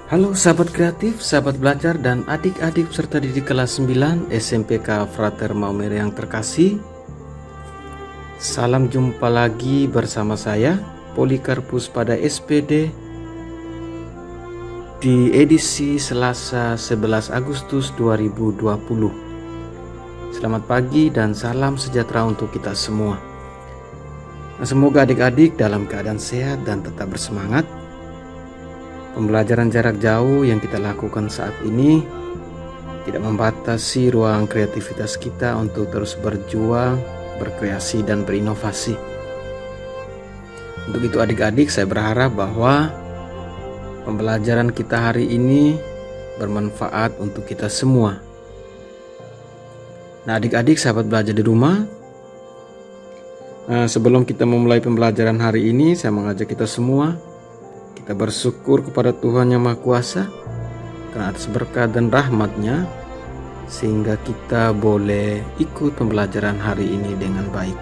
Halo sahabat kreatif, sahabat belajar dan adik-adik peserta didik kelas 9 SMPK Frater Maumere yang terkasih. Salam jumpa lagi bersama saya Polikarpus pada SPD di edisi Selasa 11 Agustus 2020. Selamat pagi dan salam sejahtera untuk kita semua. Semoga adik-adik dalam keadaan sehat dan tetap bersemangat. Pembelajaran jarak jauh yang kita lakukan saat ini tidak membatasi ruang kreativitas kita untuk terus berjuang, berkreasi, dan berinovasi. Untuk itu adik-adik, saya berharap bahwa pembelajaran kita hari ini bermanfaat untuk kita semua. Nah adik-adik, sahabat belajar di rumah, sebelum kita memulai pembelajaran hari ini, saya mengajak kita semua kita bersyukur kepada Tuhan Yang Maha Kuasa karena atas berkat dan rahmat-Nya sehingga kita boleh ikut pembelajaran hari ini dengan baik.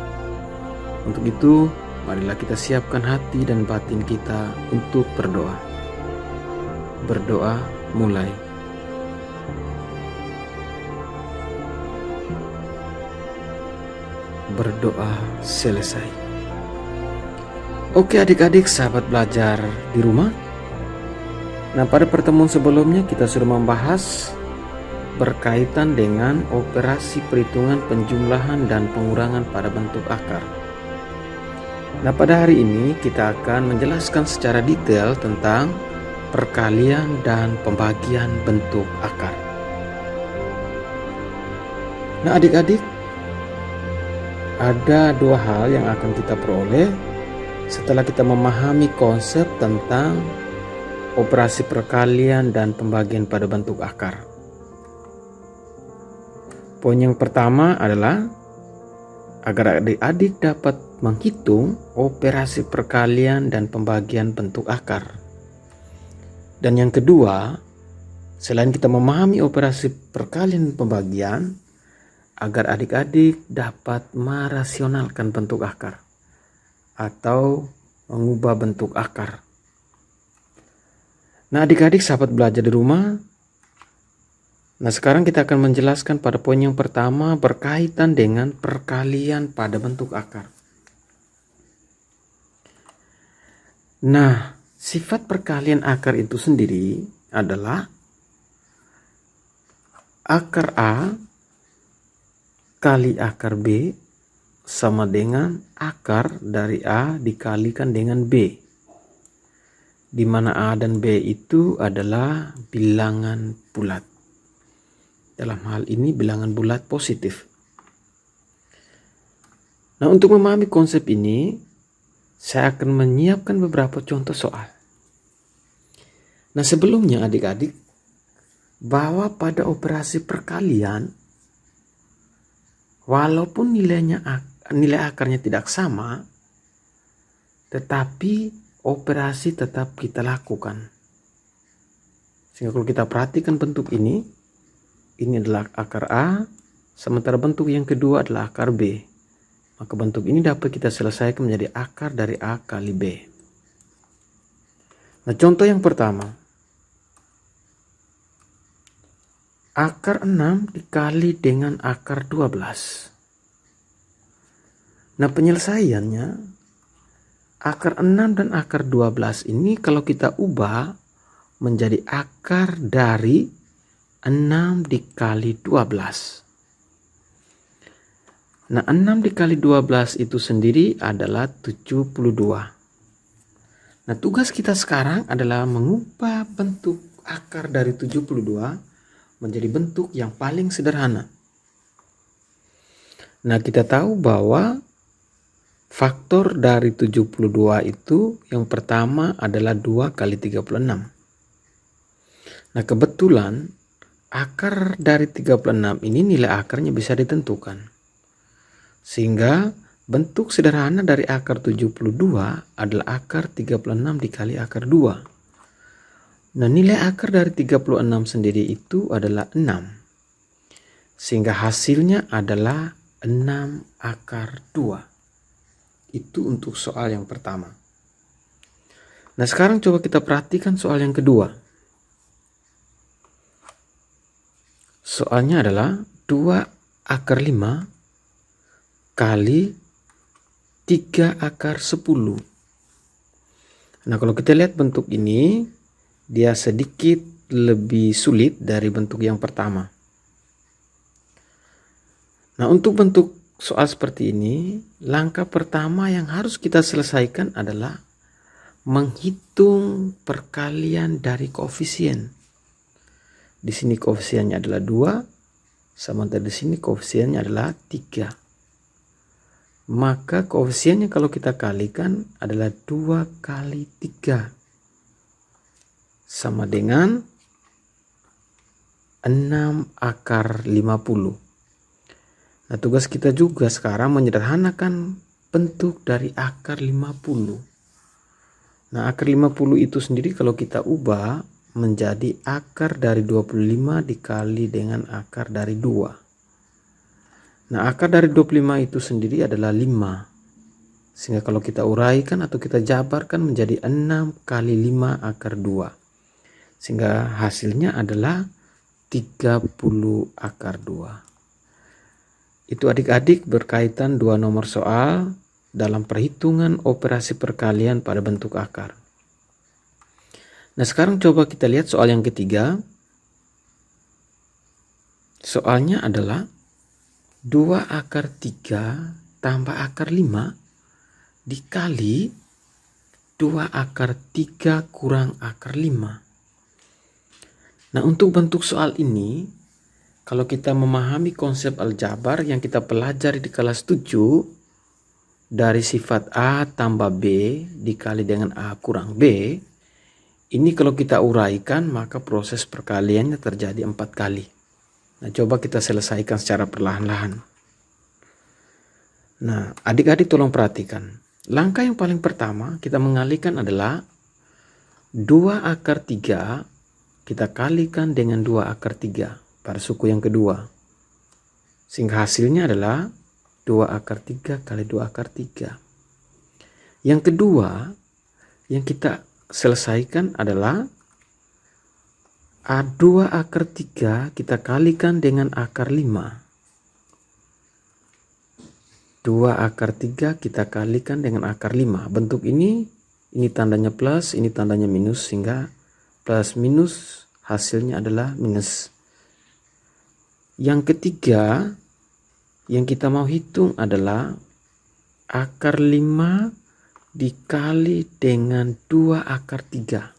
Untuk itu, marilah kita siapkan hati dan batin kita untuk berdoa. Berdoa mulai. Berdoa selesai. Oke adik-adik sahabat belajar di rumah. Nah pada pertemuan sebelumnya kita sudah membahas berkaitan dengan operasi perhitungan penjumlahan dan pengurangan pada bentuk akar. Nah pada hari ini kita akan menjelaskan secara detail tentang perkalian dan pembagian bentuk akar. Nah adik-adik, ada dua hal yang akan kita peroleh setelah kita memahami konsep tentang operasi perkalian dan pembagian pada bentuk akar. Poin yang pertama adalah agar adik-adik dapat menghitung operasi perkalian dan pembagian bentuk akar. Dan yang kedua, selain kita memahami operasi perkalian dan pembagian, agar adik-adik dapat merasionalkan bentuk akar atau mengubah bentuk akar. Nah adik-adik sahabat belajar di rumah, nah sekarang kita akan menjelaskan pada poin yang pertama berkaitan dengan perkalian pada bentuk akar. Nah sifat perkalian akar itu sendiri adalah akar A kali akar B sama dengan akar dari A dikalikan dengan B, di mana A dan B itu adalah bilangan bulat. Dalam hal ini bilangan bulat positif. Nah untuk memahami konsep ini, saya akan menyiapkan beberapa contoh soal. Nah sebelumnya adik-adik, bahwa pada operasi perkalian, walaupun nilai akarnya tidak sama, tetapi operasi tetap kita lakukan. Sehingga kalau kita perhatikan bentuk ini adalah akar A, sementara bentuk yang kedua adalah akar B. Maka bentuk ini dapat kita selesaikan menjadi akar dari A kali B. Nah contoh yang pertama, akar 6 dikali dengan akar 12. Nah penyelesaiannya, akar 6 dan akar 12 ini kalau kita ubah menjadi akar dari 6 dikali 12. Nah 6 dikali 12 itu sendiri adalah 72. Nah tugas kita sekarang adalah mengubah bentuk akar dari 72 menjadi bentuk yang paling sederhana. Nah kita tahu bahwa faktor dari 72 itu yang pertama adalah 2 kali 36. Nah kebetulan akar dari 36 ini nilai akarnya bisa ditentukan. Sehingga bentuk sederhana dari akar 72 adalah akar 36 dikali akar 2. Nah nilai akar dari 36 sendiri itu adalah 6. Sehingga hasilnya adalah 6 akar 2. Itu untuk soal yang pertama. Nah sekarang coba kita perhatikan soal yang kedua. Soalnya adalah 2 akar 5 kali 3 akar 10. Nah, kalau kita lihat bentuk ini, dia sedikit lebih sulit dari bentuk yang pertama. Nah, untuk bentuk soal seperti ini, langkah pertama yang harus kita selesaikan adalah menghitung perkalian dari koefisien. Di sini koefisiennya adalah 2, sementara di sini koefisiennya adalah 3. Maka koefisiennya kalau kita kalikan adalah 2 kali 3. Sama dengan 6 akar 50. Nah, tugas kita juga sekarang menyederhanakan bentuk dari akar 50. Nah, akar 50 itu sendiri kalau kita ubah menjadi akar dari 25 dikali dengan akar dari 2. Nah, akar dari 25 itu sendiri adalah 5. Sehingga kalau kita uraikan atau kita jabarkan menjadi 6 kali 5 akar 2. Sehingga hasilnya adalah 30 akar 2. Itu adik-adik berkaitan 2 nomor soal dalam perhitungan operasi perkalian pada bentuk akar. Nah, sekarang coba kita lihat soal yang ketiga. Soalnya adalah 2 akar 3 tambah akar 5 dikali 2 akar 3 kurang akar 5. Nah, untuk bentuk soal ini, kalau kita memahami konsep aljabar yang kita pelajari di kelas 7, dari sifat A tambah B dikali dengan A kurang B, ini kalau kita uraikan maka proses perkaliannya terjadi 4 kali. Nah, coba kita selesaikan secara perlahan-lahan. Nah, adik-adik tolong perhatikan. Langkah yang paling pertama kita mengalihkan adalah 2 akar 3 kita kalikan dengan 2 akar 3 pada suku yang kedua. Sehingga hasilnya adalah 2 akar 3 kali 2 akar 3. Yang kedua yang kita selesaikan adalah A2 akar 3 kita kalikan dengan akar 5. 2 akar 3 kita kalikan dengan akar 5. Bentuk ini tandanya plus, ini tandanya minus, sehingga plus minus hasilnya adalah minus. Yang ketiga yang kita mau hitung adalah akar 5 dikali dengan 2 akar 3.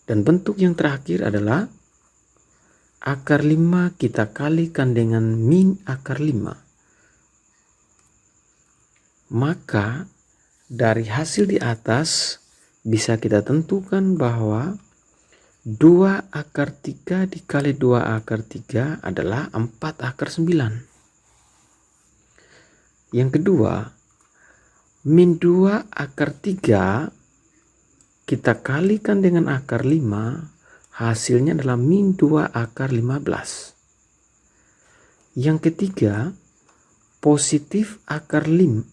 Dan bentuk yang terakhir adalah akar 5 kita kalikan dengan min akar 5. Maka dari hasil di atas bisa kita tentukan bahwa 2 akar 3 dikali 2 akar 3 adalah 4 akar 9. Yang kedua, min 2 akar 3 kita kalikan dengan akar 5, hasilnya adalah min 2 akar 15. Yang ketiga, positif akar 5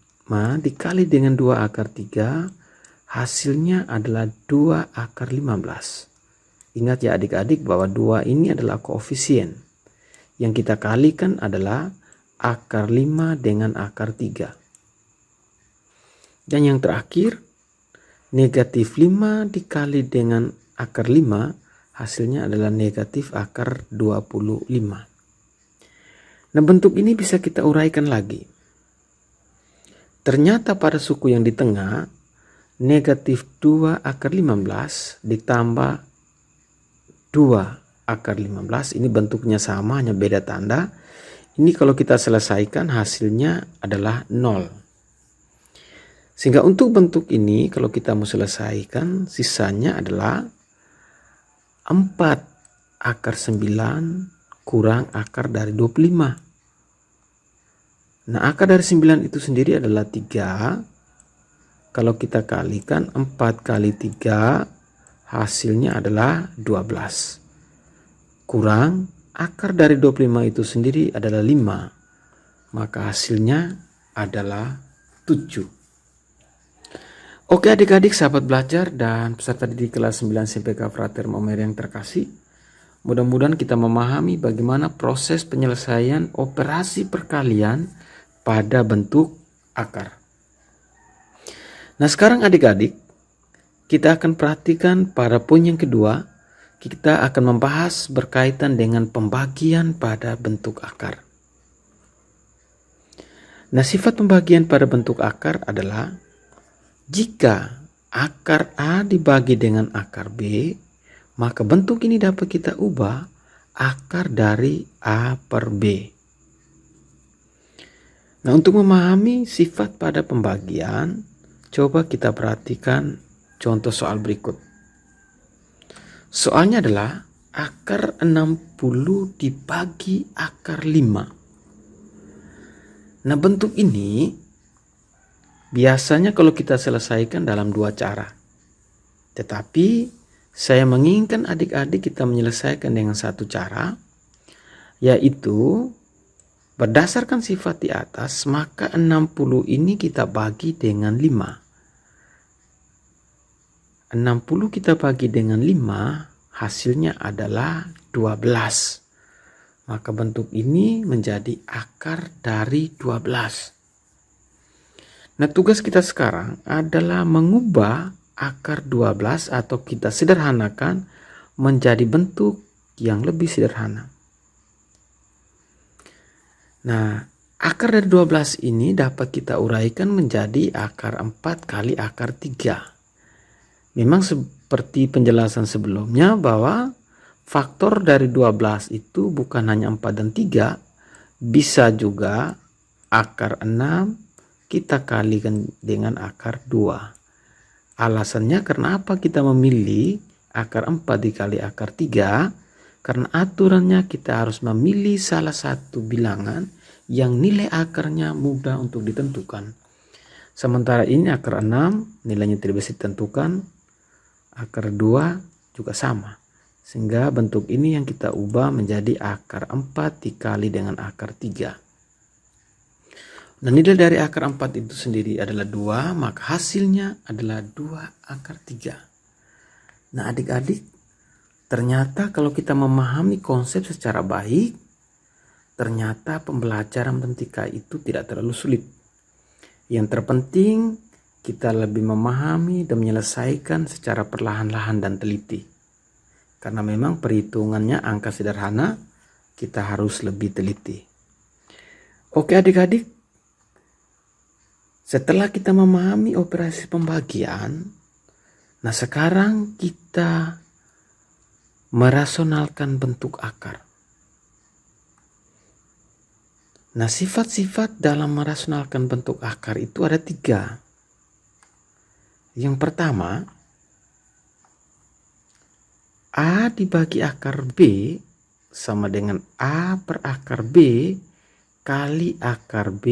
dikali dengan 2 akar 3, hasilnya adalah 2 akar 15. Ingat ya adik-adik bahwa 2 ini adalah koefisien. Yang kita kalikan adalah akar 5 dengan akar 3. Dan yang terakhir, negatif 5 dikali dengan akar 5, hasilnya adalah negatif akar 25. Nah, bentuk ini bisa kita uraikan lagi. Ternyata pada suku yang di tengah, negatif 2 akar 15 ditambah 2 akar 15, ini bentuknya sama, hanya beda tanda. Ini kalau kita selesaikan hasilnya adalah 0. Sehingga untuk bentuk ini kalau kita mau selesaikan sisanya adalah 4 akar 9 kurang akar dari 25. Nah, akar dari 9 itu sendiri adalah 3. Kalau kita kalikan 4 kali 3 hasilnya adalah 12. Kurang akar dari 25 itu sendiri adalah 5. Maka hasilnya adalah 7. Oke adik-adik sahabat belajar dan peserta didik kelas 9 CPK Frater Maumere yang terkasih. Mudah-mudahan kita memahami bagaimana proses penyelesaian operasi perkalian pada bentuk akar. Nah, sekarang adik-adik, kita akan perhatikan pada poin yang kedua. Kita akan membahas berkaitan dengan pembagian pada bentuk akar. Nah, sifat pembagian pada bentuk akar adalah jika akar A dibagi dengan akar B, maka bentuk ini dapat kita ubah akar dari A per B. Nah, untuk memahami sifat pada pembagian, coba kita perhatikan contoh soal berikut. Soalnya adalah akar 60 dibagi akar 5. Nah, bentuk ini biasanya kalau kita selesaikan dalam dua cara. Tetapi saya menginginkan adik-adik kita menyelesaikan dengan satu cara, yaitu berdasarkan sifat di atas, maka 60 ini kita bagi dengan 5. 60 kita bagi dengan 5, hasilnya adalah 12. Maka bentuk ini menjadi akar dari 12. Nah, tugas kita sekarang adalah mengubah akar 12 atau kita sederhanakan menjadi bentuk yang lebih sederhana. Nah, akar dari 12 ini dapat kita uraikan menjadi akar 4 kali akar 3. Memang seperti penjelasan sebelumnya bahwa faktor dari 12 itu bukan hanya 4 dan 3, bisa juga akar 6 kita kalikan dengan akar 2. Alasannya karena apa kita memilih akar 4 dikali akar 3? Karena aturannya kita harus memilih salah satu bilangan yang nilai akarnya mudah untuk ditentukan. Sementara ini akar 6 nilainya tidak bisa ditentukan, akar 2 juga sama. Sehingga bentuk ini yang kita ubah menjadi akar 4 dikali dengan akar 3. Nah, nilai dari akar 4 itu sendiri adalah 2, maka hasilnya adalah 2 akar 3. Nah, adik-adik, ternyata kalau kita memahami konsep secara baik, ternyata pembelajaran matematika itu tidak terlalu sulit. Yang terpenting, kita lebih memahami dan menyelesaikan secara perlahan-lahan dan teliti. Karena memang perhitungannya angka sederhana, kita harus lebih teliti. Oke adik-adik, setelah kita memahami operasi pembagian, nah sekarang kita merasionalkan bentuk akar. Nah, sifat-sifat dalam merasionalkan bentuk akar itu ada 3. Yang pertama, A dibagi akar B sama dengan A per akar B kali akar B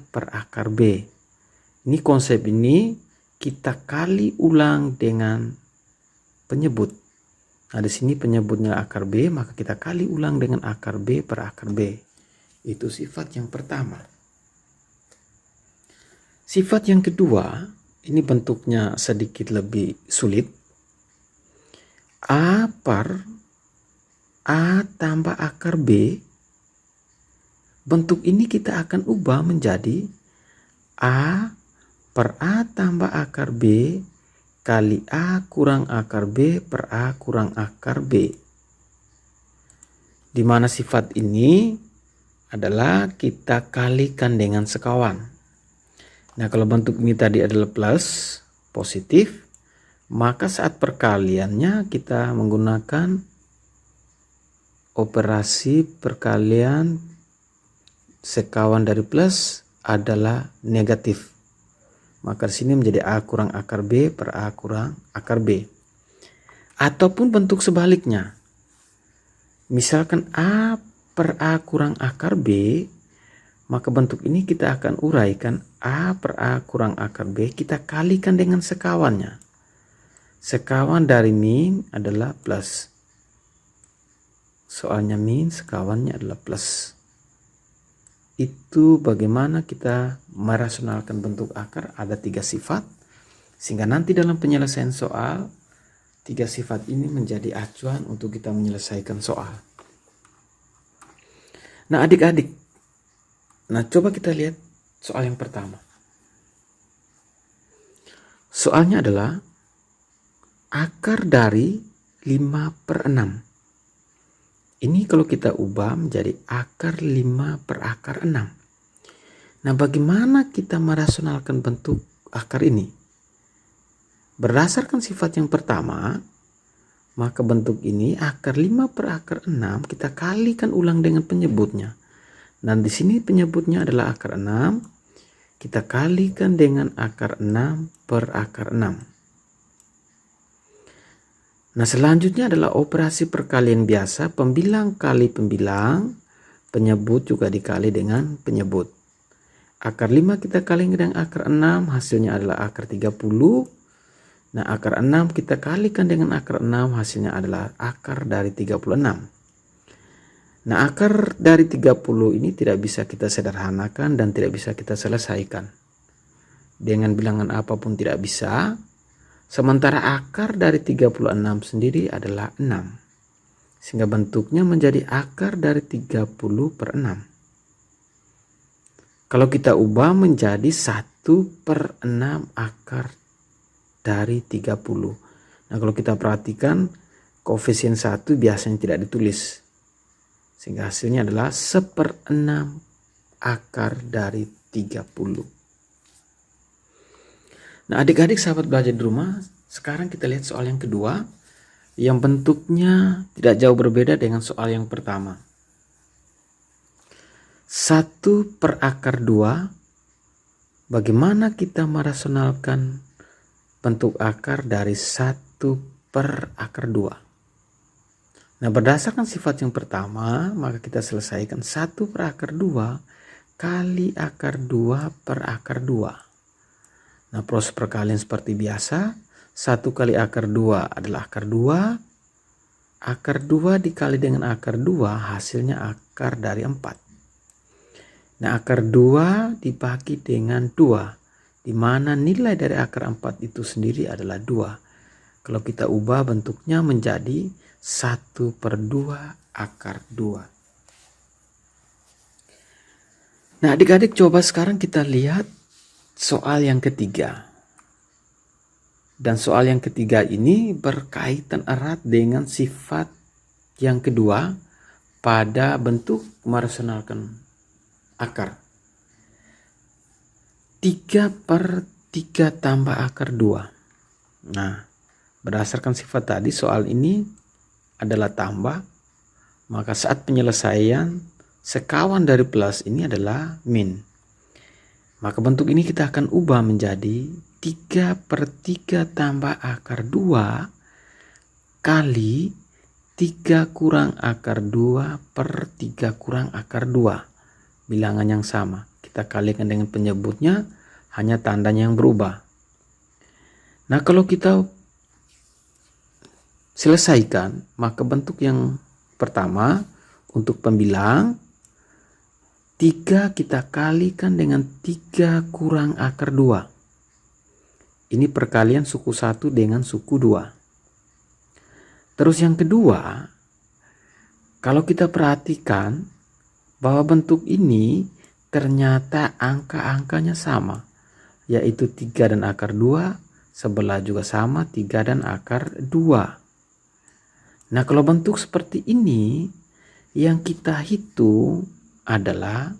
per akar B. Ini konsep ini kita kali ulang dengan penyebut. Nah, di sini penyebutnya akar B, maka kita kali ulang dengan akar B per akar B. Itu sifat yang pertama. Sifat yang kedua, ini bentuknya sedikit lebih sulit. A per A tambah akar B. Bentuk ini kita akan ubah menjadi A per A tambah akar B kali A kurang akar B per A kurang akar B. Di mana sifat ini adalah kita kalikan dengan sekawan. Nah, kalau bentuk ini tadi adalah plus, positif, maka saat perkaliannya kita menggunakan operasi perkalian sekawan dari plus adalah negatif. Maka di sini menjadi A kurang akar B per A kurang akar B. Ataupun bentuk sebaliknya. Misalkan A per A kurang akar B, maka bentuk ini kita akan uraikan A per A kurang akar B, kita kalikan dengan sekawannya. Sekawan dari min adalah plus. Soalnya min, sekawannya adalah plus. Itu bagaimana kita merasionalkan bentuk akar. Ada 3 sifat. Sehingga nanti dalam penyelesaian soal tiga sifat ini menjadi acuan untuk kita menyelesaikan soal. Nah adik-adik, coba kita lihat soal yang pertama. Soalnya adalah akar dari 5/6. Ini kalau kita ubah menjadi akar 5/6. Nah bagaimana kita merasionalkan bentuk akar ini? Berdasarkan sifat yang pertama, maka bentuk ini akar 5/6 kita kalikan ulang dengan penyebutnya. Dan di sini penyebutnya adalah akar 6, kita kalikan dengan akar 6/6. Nah selanjutnya adalah operasi perkalian biasa, pembilang kali pembilang, penyebut juga dikali dengan penyebut. Akar 5 kita kali dengan akar 6, hasilnya adalah akar 30. Nah akar 6 kita kalikan dengan akar 6, hasilnya adalah akar dari 36. Nah akar dari 30 ini tidak bisa kita sederhanakan dan tidak bisa kita selesaikan. Dengan bilangan apapun tidak bisa. Sementara akar dari 36 sendiri adalah 6. Sehingga bentuknya menjadi akar dari 30/6. Kalau kita ubah menjadi 1/6 akar dari 30. Nah kalau kita perhatikan koefisien 1 biasanya tidak ditulis. Sehingga hasilnya adalah 1/6 akar dari 30. Nah adik-adik sahabat belajar di rumah, sekarang kita lihat soal yang kedua yang bentuknya tidak jauh berbeda dengan soal yang pertama. 1/2, bagaimana kita merasionalkan bentuk akar dari 1/2? Nah berdasarkan sifat yang pertama, maka kita selesaikan 1/2 kali akar 2/2. Nah proses perkalian seperti biasa, 1 kali akar 2 adalah akar 2. Akar 2 dikali dengan akar 2 hasilnya akar dari 4. Nah akar 2 dibagi dengan 2. Di mana nilai dari akar 4 itu sendiri adalah 2. Kalau kita ubah bentuknya menjadi 1/2 akar 2. Nah adik-adik coba sekarang kita lihat soal yang ketiga. Dan soal yang ketiga ini berkaitan erat dengan sifat yang kedua pada bentuk merasionalkan akar. 3/3 tambah akar 2. Nah, berdasarkan sifat tadi soal ini adalah tambah. Maka saat penyelesaian sekawan dari plus ini adalah min. Maka bentuk ini kita akan ubah menjadi 3/3 tambah akar 2 kali 3 kurang akar 2 per 3 kurang akar 2. Bilangan yang sama. Kita kalikan dengan penyebutnya, hanya tandanya yang berubah. Nah kalau kita selesaikan, maka bentuk yang pertama untuk pembilang 3 kita kalikan dengan 3 kurang akar 2. Ini perkalian suku 1 dengan suku 2. Terus yang kedua, kalau kita perhatikan bahwa bentuk ini ternyata angka-angkanya sama. Yaitu 3 dan akar 2, sebelah juga sama 3 dan akar 2. Nah kalau bentuk seperti ini, yang kita hitung adalah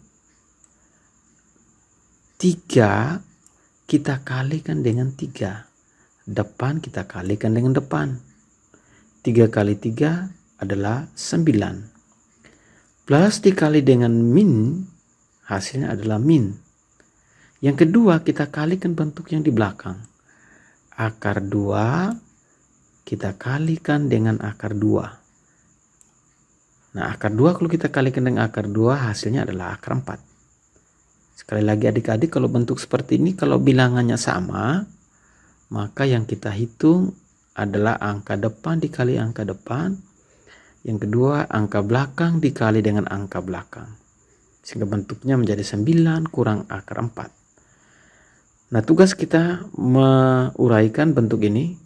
3 kita kalikan dengan 3. Depan kita kalikan dengan depan. 3 kali 3 adalah 9. Plus dikali dengan min, hasilnya adalah min. Yang kedua kita kalikan bentuk yang di belakang. Akar 2 kita kalikan dengan akar 2. Nah akar 2 kalau kita kalikan dengan akar 2 hasilnya adalah akar 4. Sekali lagi adik-adik, kalau bentuk seperti ini kalau bilangannya sama, maka yang kita hitung adalah angka depan dikali angka depan. Yang kedua angka belakang dikali dengan angka belakang. Sehingga bentuknya menjadi 9 kurang akar 4. Nah tugas kita menguraikan bentuk ini.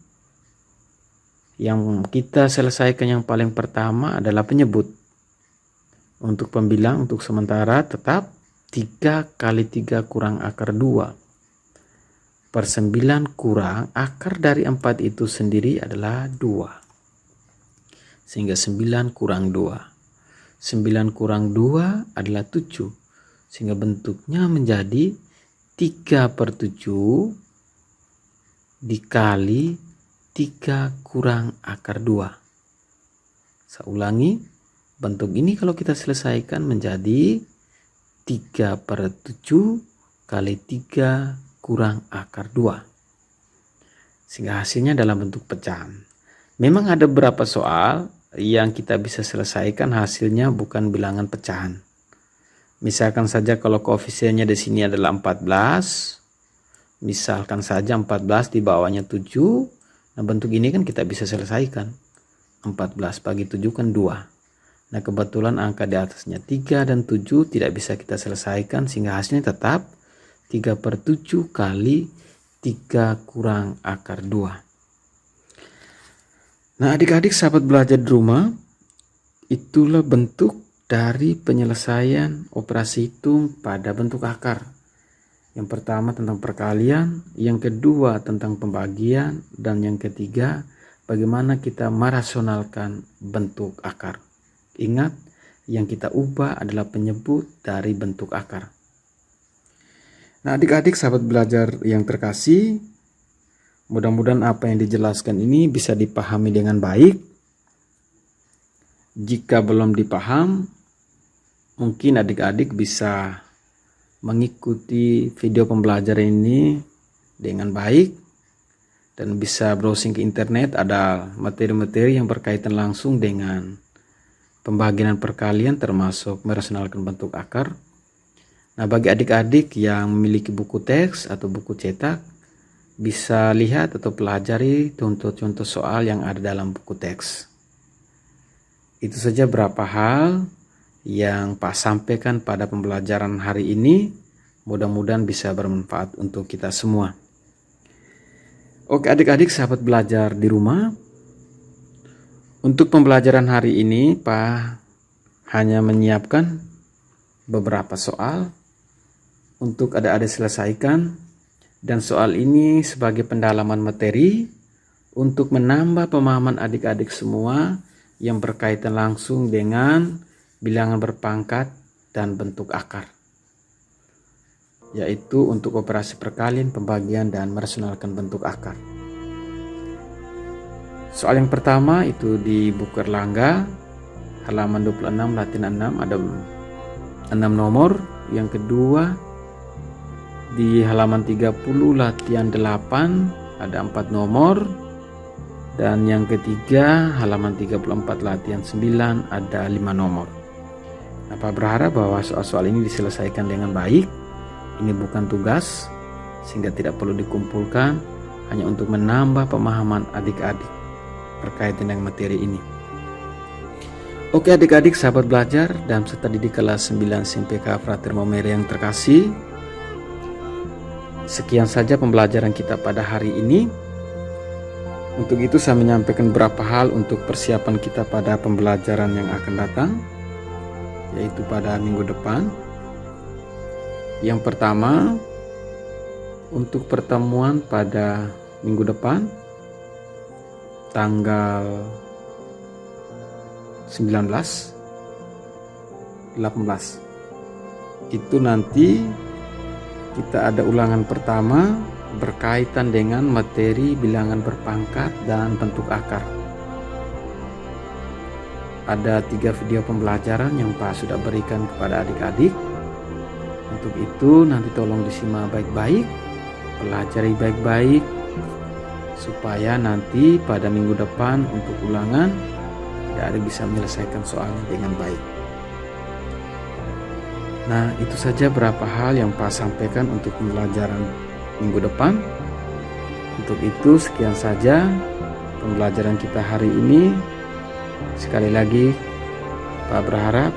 Yang kita selesaikan yang paling pertama adalah penyebut. Untuk pembilang untuk sementara tetap 3 kali 3 kurang akar 2 per 9 kurang akar dari 4 itu sendiri adalah 2. Sehingga 9 kurang 2. 9 kurang 2 adalah 7. Sehingga bentuknya menjadi 3 per 7 dikali 3 kurang akar 2. Saya ulangi. Bentuk ini kalau kita selesaikan menjadi 3 per 7 kali 3 kurang akar 2. Sehingga hasilnya dalam bentuk pecahan. Memang ada beberapa soal yang kita bisa selesaikan hasilnya bukan bilangan pecahan. Misalkan saja kalau koefisiennya di sini adalah 14. Misalkan saja 14 di bawahnya 7. Nah bentuk ini kan kita bisa selesaikan. 14 bagi 7 kan 2. Nah kebetulan angka di atasnya 3 dan 7 tidak bisa kita selesaikan sehingga hasilnya tetap 3 per 7 kali 3 kurang akar 2. Nah adik-adik sahabat belajar di rumah, itulah bentuk dari penyelesaian operasi hitung pada bentuk akar. Yang pertama tentang perkalian, yang kedua tentang pembagian, dan yang ketiga bagaimana kita merasionalkan bentuk akar. Ingat, yang kita ubah adalah penyebut dari bentuk akar. Nah adik-adik sahabat belajar yang terkasih, mudah-mudahan apa yang dijelaskan ini bisa dipahami dengan baik. Jika belum dipaham, mungkin adik-adik bisa mengikuti video pembelajaran ini dengan baik dan bisa browsing ke internet, ada materi-materi yang berkaitan langsung dengan pembagian perkalian termasuk merasionalkan bentuk akar. Nah bagi adik-adik yang memiliki buku teks atau buku cetak, bisa lihat atau pelajari contoh-contoh soal yang ada dalam buku teks. Itu saja beberapa hal yang Pak sampaikan pada pembelajaran hari ini. Mudah-mudahan bisa bermanfaat untuk kita semua. Oke adik-adik sahabat belajar di rumah, untuk pembelajaran hari ini Pak hanya menyiapkan beberapa soal untuk adik-adik selesaikan, dan soal ini sebagai pendalaman materi untuk menambah pemahaman adik-adik semua yang berkaitan langsung dengan bilangan berpangkat dan bentuk akar, yaitu untuk operasi perkalian, pembagian, dan merasionalkan bentuk akar. Soal yang pertama itu di buku Erlangga halaman 26 latihan 6 ada 6 nomor. Yang kedua di halaman 30 latihan 8 ada 4 nomor. Dan yang ketiga halaman 34 latihan 9 ada 5 nomor. Pak berharap bahwa soal-soal ini diselesaikan dengan baik. Ini bukan tugas sehingga tidak perlu dikumpulkan, hanya untuk menambah pemahaman adik-adik berkaitan dengan materi ini. Oke adik-adik sahabat belajar dan peserta didik kelas 9 SMPK Frater Maumere yang terkasih, sekian saja pembelajaran kita pada hari ini. Untuk itu saya menyampaikan beberapa hal untuk persiapan kita pada pembelajaran yang akan datang, yaitu pada minggu depan. Yang pertama, untuk pertemuan pada minggu depan tanggal 19, 18 itu nanti kita ada ulangan pertama berkaitan dengan materi bilangan berpangkat dan bentuk akar. Ada 3 video pembelajaran yang Pak sudah berikan kepada adik-adik. Untuk itu nanti tolong disimak baik-baik, pelajari baik-baik, supaya nanti pada minggu depan untuk ulangan adik bisa menyelesaikan soalnya dengan baik. Nah itu saja beberapa hal yang Pak sampaikan untuk pembelajaran minggu depan. Untuk itu sekian saja pembelajaran kita hari ini. Sekali lagi Pak berharap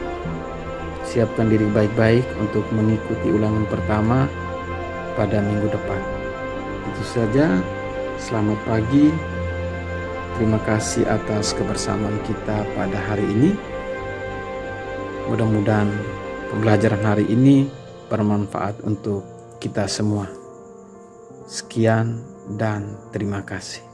siapkan diri baik-baik untuk mengikuti ulangan pertama pada minggu depan. Itu saja, selamat pagi, terima kasih atas kebersamaan kita pada hari ini. Mudah-mudahan pembelajaran hari ini bermanfaat untuk kita semua. Sekian dan terima kasih.